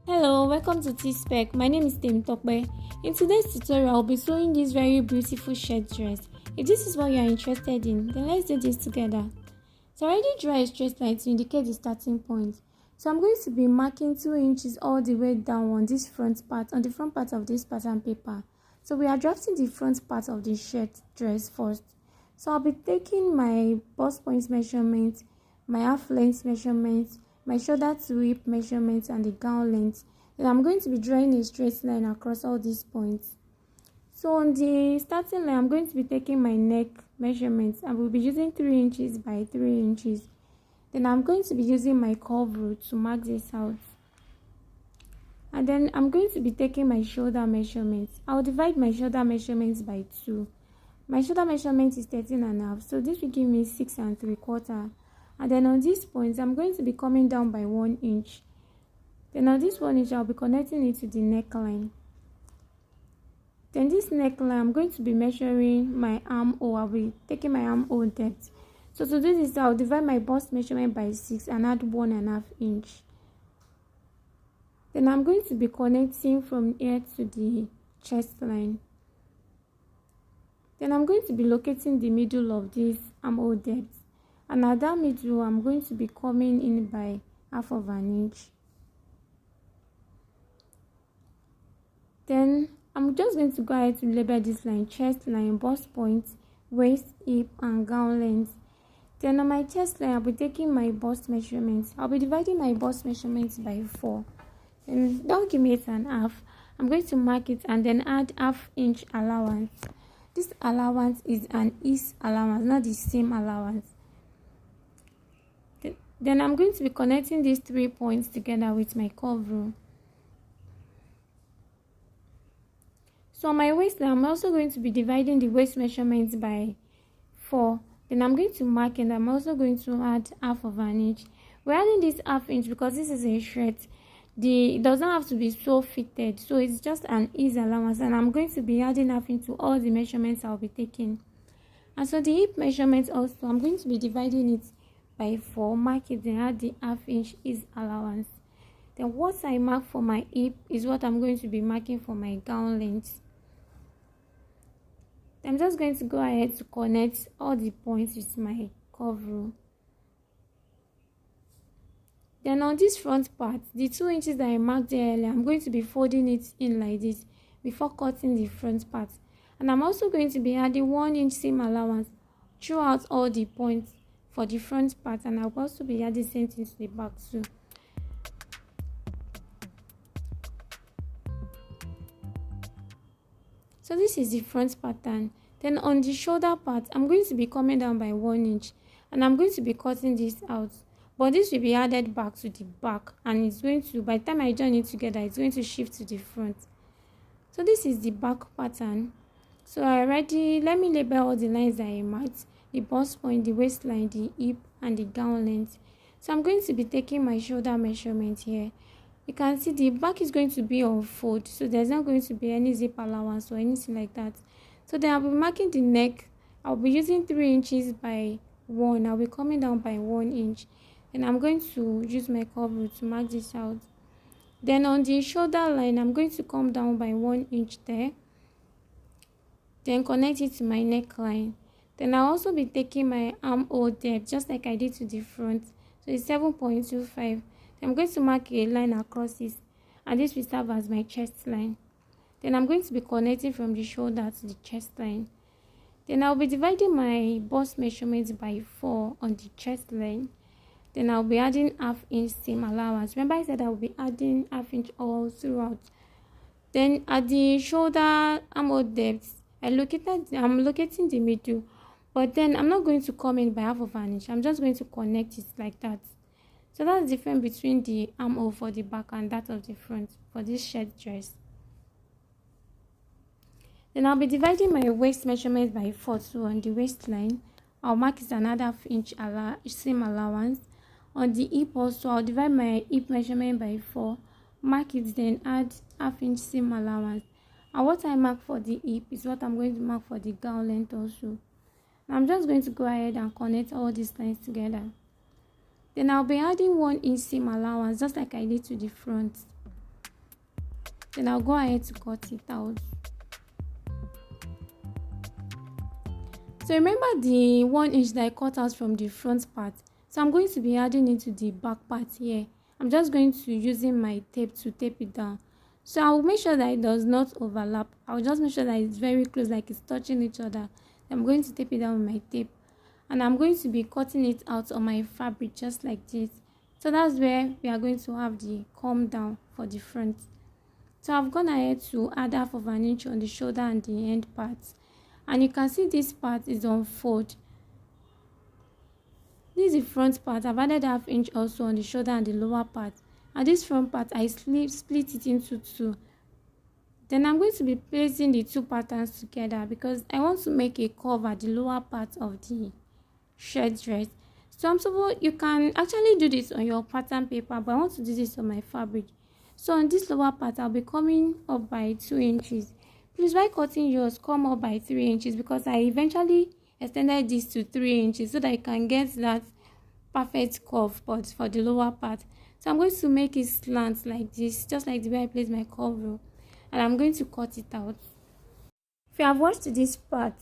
Hello, welcome to T-Spec. My name is Tim Tokbe. In today's tutorial, I'll be sewing this very beautiful shirt dress. If this is what you are interested in, then let's do this together. So I already draw a straight line to indicate the starting point. So I'm going to be marking 2 inches all the way down on this front part, on the front part of this pattern paper. So we are drafting the front part of the shirt dress first. So I'll be taking my bust point measurement, my half length measurement, my shoulder to hip measurements, and the gown length. Then I'm going to be drawing a straight line across all these points. So on the starting line, I'm going to be taking my neck measurements. I will be using 3 inches by 3 inches. Then I'm going to be using my curve rule to mark this out. And then I'm going to be taking my shoulder measurements. I'll divide my shoulder measurements by 2. My shoulder measurement is 13.5, so this will give me 6 3/4. And then on this point, I'm going to be coming down by 1 inch. Then on this 1 inch, I'll be connecting it to the neckline. Then this neckline, I'm going to be measuring my armhole. I'll be taking my armhole depth. So to do this, I'll divide my bust measurement by 6 and add 1.5 inch. Then I'm going to be connecting from here to the chest line. Then I'm going to be locating the middle of this armhole depth. And at that middle, I'm going to be coming in by 1/2 inch. Then I'm just going to go ahead to label this line: chest line, bust point, waist, hip, and gown length. Then on my chest line, I'll be taking my bust measurements. I'll be dividing my bust measurements by 4. Then that will give me 8.5. I'm going to mark it and then add 1/2 inch allowance. This allowance is an ease allowance, not the same allowance. Then I'm going to be connecting these 3 points together with my curve rule. So on my waistline, I'm also going to be dividing the waist measurements by 4. Then I'm going to mark, and I'm also going to add 1/2 inch. We're adding this 1/2 inch because this is a shirt. It doesn't have to be so fitted, so it's just an ease allowance, and I'm going to be adding 1/2 inch to all the measurements I'll be taking. And so the hip measurements also, I'm going to be dividing it by 4, mark it, then add the 1/2 inch ease allowance. Then what I mark for my hip is what I'm going to be marking for my gown length. I'm just going to go ahead to connect all the points with my curve rule. Then on this front part, the 2 inches that I marked there earlier, I'm going to be folding it in like this before cutting the front part. And I'm also going to be adding 1 inch seam allowance throughout all the points for the front part, and I'll also be adding the same thing to the back too. So this is the front pattern. Then on the shoulder part, I'm going to be coming down by 1 inch, and I'm going to be cutting this out. But this will be added back to the back, and it's going to, by the time I join it together, it's going to shift to the front. So this is the back pattern. So let me label all the lines that I marked: the bust point, the waistline, the hip, and the gown length. So I'm going to be taking my shoulder measurement here. You can see the back is going to be on fold, so there's not going to be any zip allowance or anything like that. So then I'll be marking the neck. I'll be using 3 inches by 1. I'll be coming down by 1 inch. And I'm going to use my curve rule to mark this out. Then on the shoulder line, I'm going to come down by 1 inch there. Then connect it to my neckline. Then I'll also be taking my armhole depth, just like I did to the front. So it's 7.25. I'm going to mark a line across this, and this will serve as my chest line. Then I'm going to be connecting from the shoulder to the chest line. Then I'll be dividing my bust measurements by 4 on the chest line. Then I'll be adding 1/2 inch seam allowance. Remember I said I'll be adding 1/2 inch all throughout. Then at the shoulder armhole depth, I'm locating the middle, but then I'm not going to come in by 1/2 inch. I'm just going to connect it like that. So that's the difference between the armhole for the back and that of the front for this shirt dress. Then I'll be dividing my waist measurement by 4 too on the waistline. I'll mark it another 1/2 inch seam allowance. On the hip also, I'll divide my hip measurement by 4, mark it, then add 1/2 inch seam allowance. And what I mark for the hip is what I'm going to mark for the gown length also. Now I'm just going to go ahead and connect all these lines together. Then I'll be adding 1 inch seam allowance just like I did to the front. Then I'll go ahead to cut it out. So remember the 1 inch that I cut out from the front part. So I'm going to be adding it to the back part here. I'm just going to using my tape to tape it down. So I'll make sure that it does not overlap. I'll just make sure that it's very close, like it's touching each other. I'm going to tape it down with my tape. And I'm going to be cutting it out on my fabric just like this. So that's where we are going to have the come down for the front. So I've gone ahead to add 1/2 inch on the shoulder and the end parts. And you can see this part is on fold. This is the front part. I've added 1/2 inch also on the shoulder and the lower part. And this front part, I split it into 2. Then I'm going to be placing the 2 patterns together because I want to make a curve at the lower part of the shirt dress. So you can actually do this on your pattern paper, but I want to do this on my fabric. So on this lower part, I'll be coming up by 2 inches. Please, while cutting yours, come up by 3 inches because I eventually extended this to 3 inches so that I can get that perfect curve but for the lower part. So I'm going to make it slant like this, just like the way I place my curve rule, and I'm going to cut it out. If you have watched this part,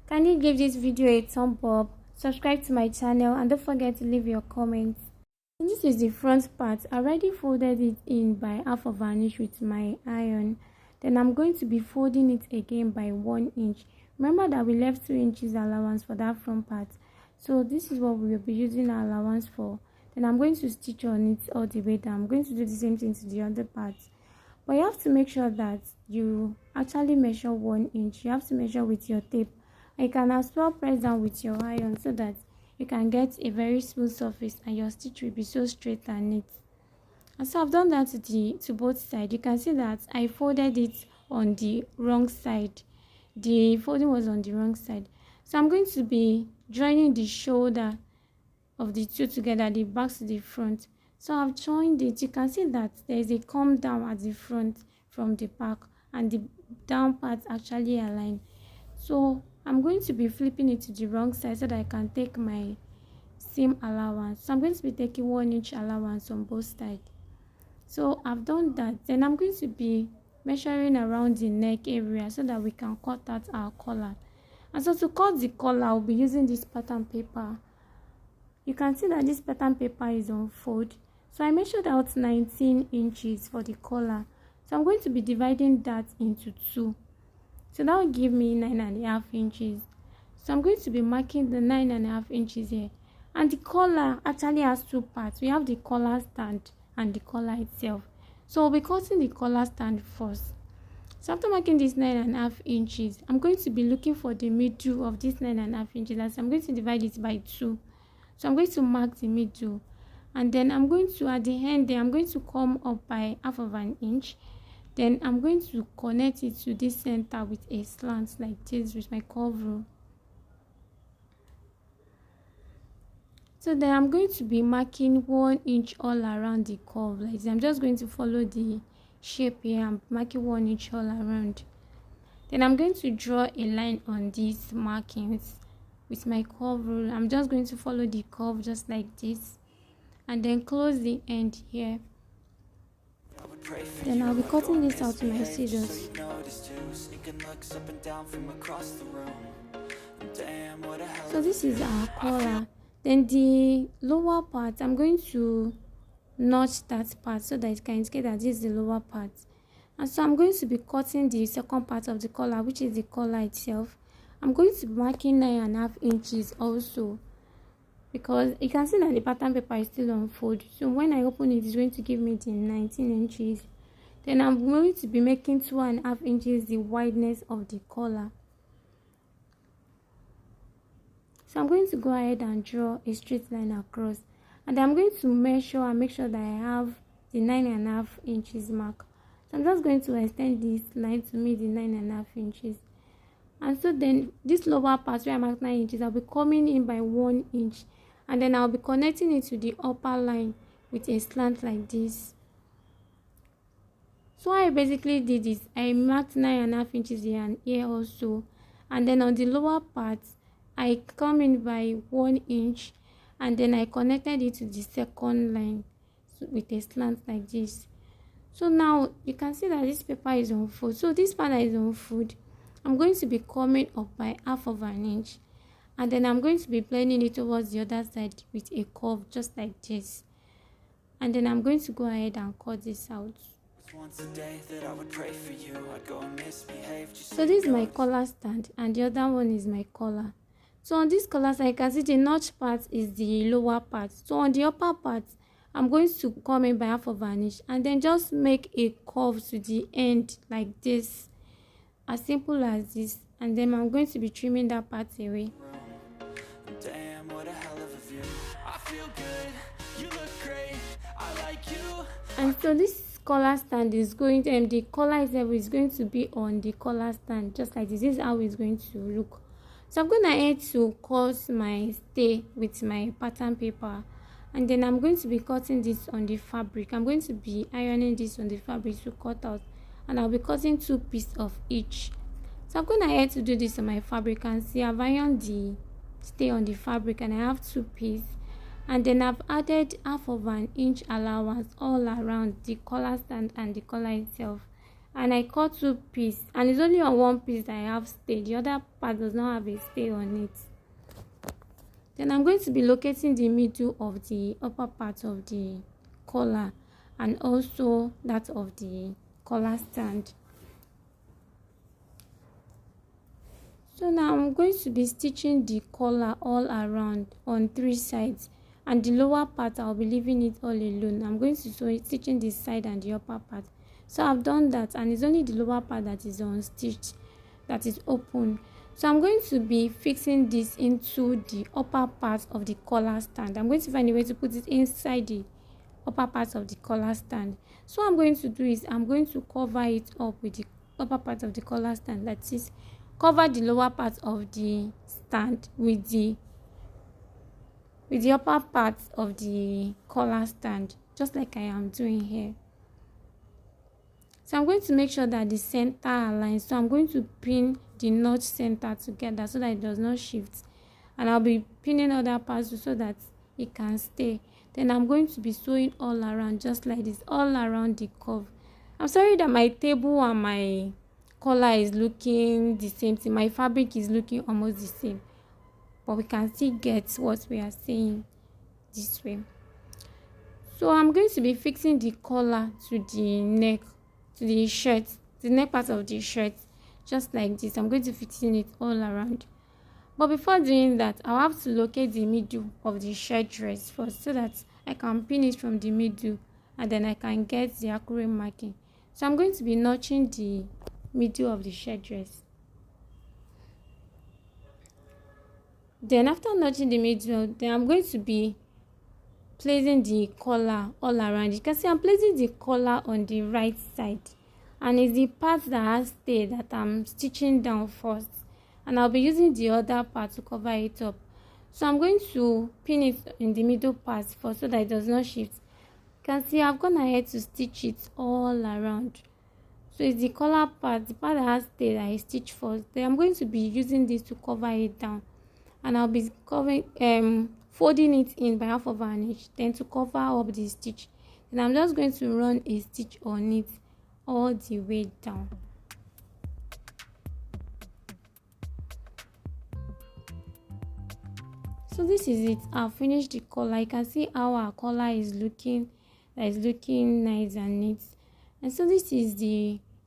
kindly give this video a thumb up, subscribe to my channel, and don't forget to leave your comments. And this is the front part. I already folded it in by 1/2 inch with my iron. Then I'm going to be folding it again by 1 inch. Remember that we left 2 inches allowance for that front part. So this is what we will be using our allowance for. Then I'm going to stitch on it all the way down. I'm going to do the same thing to the other parts. But you have to make sure that you actually measure 1 inch. You have to measure with your tape. And you can as well press down with your iron so that you can get a very smooth surface and your stitch will be so straight and neat. And so I've done that to both sides. You can see that I folded it on the wrong side. The folding was on the wrong side. So I'm going to be joining the shoulder of the 2 together, the back to the front. So I've joined it. You can see that there is a come down at the front from the back and the down part actually aligned. So I'm going to be flipping it to the wrong side so that I can take my seam allowance. So I'm going to be taking 1 inch allowance on both sides. So I've done that. Then I'm going to be measuring around the neck area so that we can cut out our collar. And so to cut the collar, I'll be using this pattern paper. You can see that this pattern paper is on fold. So I measured out 19 inches for the collar. So I'm going to be dividing that into 2. So that will give me 9.5 inches. So I'm going to be marking the 9.5 inches here. And the collar actually has 2 parts. We have the collar stand and the collar itself. So we'll be cutting the collar stand first. So after marking this 9.5 inches, I'm going to be looking for the middle of this 9.5 inches. As I'm going to divide it by 2. So I'm going to mark the middle. And then I'm going to, at the end there, I'm going to come up by 1/2 inch. Then I'm going to connect it to this center with a slant like this with my curve rule. So then I'm going to be marking 1 inch all around the curve like this. I'm just going to follow the shape here. I'm marking 1 inch all around. Then I'm going to draw a line on these markings with my curve rule. I'm just going to follow the curve just like this and then close the end here. Then I'll be cutting this out with my scissors. So this is our collar. Then the lower part, I'm going to notch that part so that it can indicate that this is the lower part. And so I'm going to be cutting the second part of the collar, which is the collar itself. I'm going to be marking 9.5 inches also, because you can see that the pattern paper is still on fold. So when I open it, it's going to give me the 19 inches. Then I'm going to be making 2.5 inches the wideness of the collar. So I'm going to go ahead and draw a straight line across. And I'm going to measure and make sure that I have the 9.5 inches mark. So I'm just going to extend this line to meet the 9.5 inches. And so then this lower part where I marked 9 inches, I'll be coming in by 1 inch. And then I'll be connecting it to the upper line with a slant like this. So what I basically did is I marked 9.5 inches here and here also. And then on the lower part, I come in by 1 inch. And then I connected it to the second line with a slant like this. So now you can see that this paper is on fold. So this part that is on fold, I'm going to be coming up by 1/2 inch, and then I'm going to be blending it towards the other side with a curve just like this. And then I'm going to go ahead and cut this out. So this is my collar stand and the other one is my collar. So on this collar stand, you can see the notch part is the lower part. So on the upper part, I'm going to come in by 1/2 inch and then just make a curve to the end like this, as simple as this. And then I'm going to be trimming that part away. Damn, what a hell of a view. I feel good, you look great, I like you. And so this collar stand is going to, the collar itself is going to be on the collar stand, just like this. This is how it's going to look. So I'm going ahead to cut my stay with my pattern paper, and then I'm going to be cutting this on the fabric. I'm going to be ironing this on the fabric to cut out, and I'll be cutting 2 pieces of each. So I'm going ahead to do this on my fabric, and see I've ironed the stay on the fabric and I have 2 pieces, and then I've added 1/2 inch allowance all around the collar stand and the collar itself, and I cut 2 pieces, and it's only on 1 piece that I have stay. The other part does not have a stay on it. Then I'm going to be locating the middle of the upper part of the collar and also that of the collar stand. So now I'm going to be stitching the collar all around on 3 sides, and the lower part I'll be leaving it all alone. I'm going to stitching the side and the upper part. So I've done that, and it's only the lower part that is unstitched, that is open. So I'm going to be fixing this into the upper part of the collar stand. I'm going to find a way to put it inside the upper part of the collar stand. So what I'm going to do is I'm going to cover it up with the upper part of the collar stand, that is, cover the lower part of the stand with the upper part of the collar stand, just like I am doing here. So I'm going to make sure that the center aligns. So I'm going to pin the notch center together so that it does not shift, and I'll be pinning other parts so that it can stay. Then I'm going to be sewing all around, just like this, all around the curve. I'm sorry that my table and my collar is looking the same thing. My fabric is looking almost the same, but we can still get what we are saying this way. So I'm going to be fixing the collar to the neck, to the shirt, the neck part of the shirt, just like this. I'm going to fixing it all around. But before doing that, I'll have to locate the middle of the shirt dress first so that I can pin it from the middle, and then I can get the accurate marking. So I'm going to be notching the middle of the shirt dress. Then after notching the middle, then I'm going to be placing the collar all around. You can see I'm placing the collar on the right side, and it's the part that has stay that I'm stitching down first, and I'll be using the other part to cover it up. So I'm going to pin it in the middle part first so that it does not shift. You can see I've gone ahead to stitch it all around. So it's the collar part, the part that has stay, that I stitch first. Then I'm going to be using this to cover it down, and I'll be covering folding it in by 1/2 inch, then to cover up the stitch. Then I'm just going to run a stitch on it all the way down. So this is it. I've finished the collar. You can see how our collar is looking. That is looking nice and neat. And so this is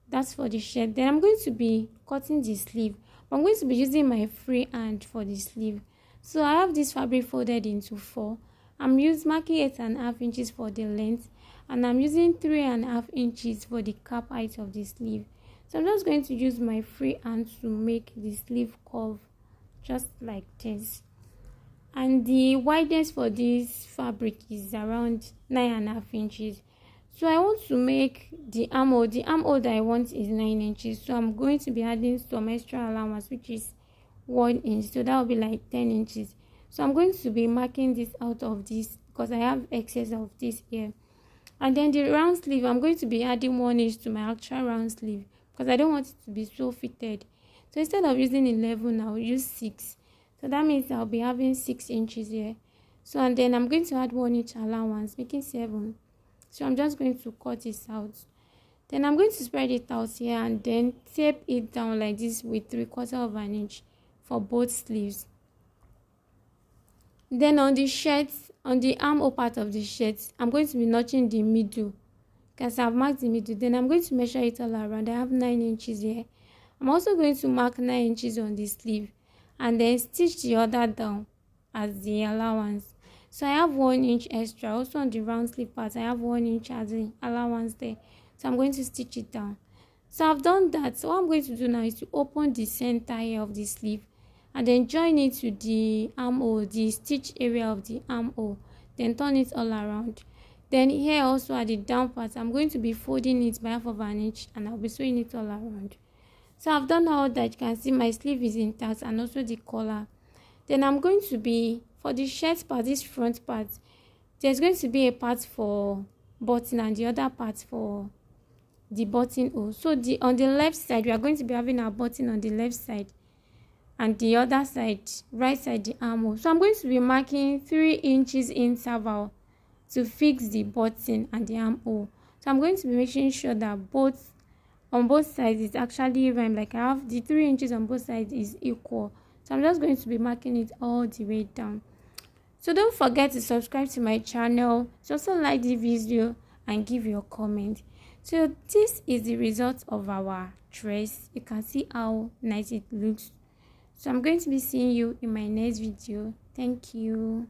that's for the shirt. Then I'm going to be cutting the sleeve. I'm going to be using my free hand for the sleeve. So I have this fabric folded into 4. I'm marking 8.5 inches for the length, and I'm using 3.5 inches for the cap height of the sleeve. So I'm just going to use my free hand to make the sleeve curve just like this. And the wideness for this fabric is around 9.5 inches. So I want to make the armhole. The armhole that I want is 9 inches. So I'm going to be adding some extra allowance, which is 1 inch. So that will be like 10 inches. So I'm going to be marking this out of this because I have excess of this here. And then the round sleeve, I'm going to be adding 1 inch to my actual round sleeve because I don't want it to be so fitted. So instead of using 11, I'll use 6. So that means I'll be having 6 inches here. So and then I'm going to add 1 inch allowance, making 7. So I'm just going to cut this out. Then I'm going to spread it out here and then tape it down like this with 3/4 of an inch for both sleeves. Then on the shirt, on the armhole part of the shirt, I'm going to be notching the middle because I've marked the middle. Then I'm going to measure it all around. I have 9 inches here. I'm also going to mark 9 inches on the sleeve and then stitch the other down as the allowance. So I have 1 inch extra. Also on the round sleeve part, I have 1 inch as the allowance there. So I'm going to stitch it down. So I've done that. So what I'm going to do now is to open the center here of the sleeve and then join it to the armhole, the stitch area of the armhole. Then turn it all around. Then here also at the down part, I'm going to be folding it by 1/2 of an inch and I'll be sewing it all around. So I've done all that. You can see my sleeve is intact and also the collar. Then I'm going to be, for the shirt part, this front part, there's going to be a part for button and the other part for the buttonhole. So on the left side, we are going to be having our button on the left side and the other side, right side, the armhole. So I'm going to be marking 3 inches interval to fix the button and the armhole. So I'm going to be making sure that on both sides it's actually rhyme, like I have the 3 inches on both sides is equal. So I'm just going to be marking it all the way down. So don't forget to subscribe to my channel. So also like the video and give your comment. So this is the result of our dress. You can see how nice it looks. So I'm going to be seeing you in my next video. Thank you.